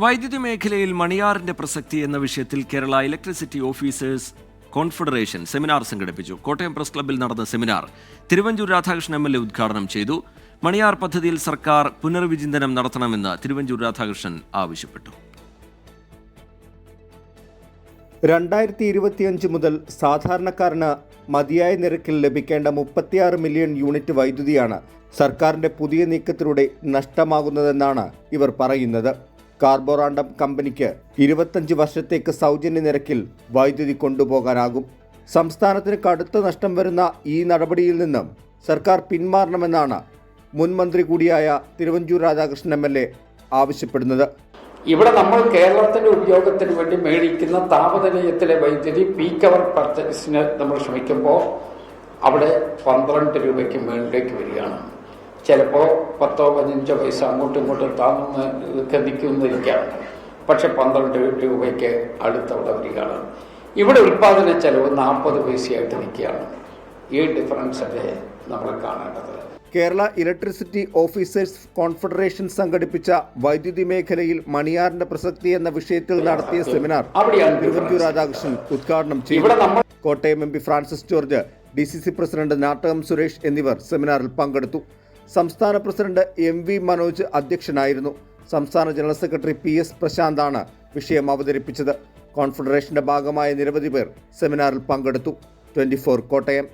വൈദ്യുതി മേഖലയിൽ മണിയാറിന്റെ പ്രസക്തി എന്ന വിഷയത്തിൽ Kerala electricity officers confederation seminar സംഘടിപ്പിച്ചു. കോട്ടയം പ്രസ് ക്ലബ്ബിൽ നടന്ന സെമിനാർ തിരുവഞ്ചൂർ രാധാകൃഷ്ണൻ MLA ഉദ്ഘാടനം ചെയ്തു. മണിയാർ പദ്ധതിയിൽ സർക്കാർ പുനർവിചിന്തനം നടത്തണമെന്ന് തിരുവഞ്ചൂർ രാധാകൃഷ്ണൻ ആവശ്യപ്പെട്ടു. 2025 മുതൽ സാധാരണക്കാരന് മതിയായ നിരക്കിൽ ലഭിക്കേണ്ട 36 മില്യൺ യൂണിറ്റ് വൈദ്യുതിയാണ് സർക്കാരിന്റെ പുതിയ നീക്കത്തിലൂടെ നഷ്ടമാകുന്നതെന്നാണ് ഇവർ പറയുന്നത്. കാർബോറാണ്ടം കമ്പനിക്ക് 25 വർഷത്തേക്ക് സൗജന്യ നിരക്കിൽ വൈദ്യുതി കൊണ്ടുപോകാനാകും. സംസ്ഥാനത്തിന് കടുത്ത നഷ്ടം വരുന്ന ഈ നടപടിയിൽ നിന്നും സർക്കാർ പിന്മാറണമെന്നാണ് മുൻ മന്ത്രി കൂടിയായ തിരുവഞ്ചൂർ രാധാകൃഷ്ണൻ MLA ആവശ്യപ്പെടുന്നത്. ഇവിടെ നമ്മൾ കേരളത്തിന്റെ ഉപയോഗത്തിന് വേണ്ടി മേടിക്കുന്ന താപനിലയത്തിലെ വൈദ്യുതി പീക്ക് അവർ പർച്ചേസിന് നമ്മൾ ശ്രമിക്കുമ്പോൾ അവിടെ 12 രൂപയ്ക്ക് മുകളിലേക്ക് വരികയാണ്. ചിലപ്പോൾ 10-15 പൈസ അങ്ങോട്ടും ഇങ്ങോട്ടും താഴ്ന്ന് നിൽക്കുന്നിരിക്കാം. പക്ഷെ 12 രൂപയ്ക്ക് അടുത്തവിടെ വരികയാണ്. ഇവിടെ ഉൽപ്പാദന ചെലവ് 40 പൈസയായിട്ട് നിൽക്കുകയാണ്. ഈ ഡിഫറൻസ് അല്ലേ നമ്മൾ കാണേണ്ടത്. കേരള ഇലക്ട്രിസിറ്റി ഓഫീസേഴ്സ് കോൺഫെഡറേഷൻ സംഘടിപ്പിച്ച വൈദ്യുതി മേഖലയിൽ മണിയാറിന്റെ പ്രസക്തി എന്ന വിഷയത്തിൽ നടത്തിയ സെമിനാർ തിരുവഞ്ചൂർ രാധാകൃഷ്ണൻ ഉദ്ഘാടനം ചെയ്തു. Kottayam MP Francis George, DCC president Nattakom Suresh എന്നിവർ സെമിനാറിൽ പങ്കെടുത്തു. സംസ്ഥാന പ്രസിഡന്റ് MV മനോജ് അധ്യക്ഷനായിരുന്നു. സംസ്ഥാന ജനറൽ സെക്രട്ടറി PS പ്രശാന്താണ് വിഷയം അവതരിപ്പിച്ചത്. കോൺഫെഡറേഷന്റെ ഭാഗമായ നിരവധി പേർ സെമിനാറിൽ പങ്കെടുത്തു. 24 കോട്ടയം.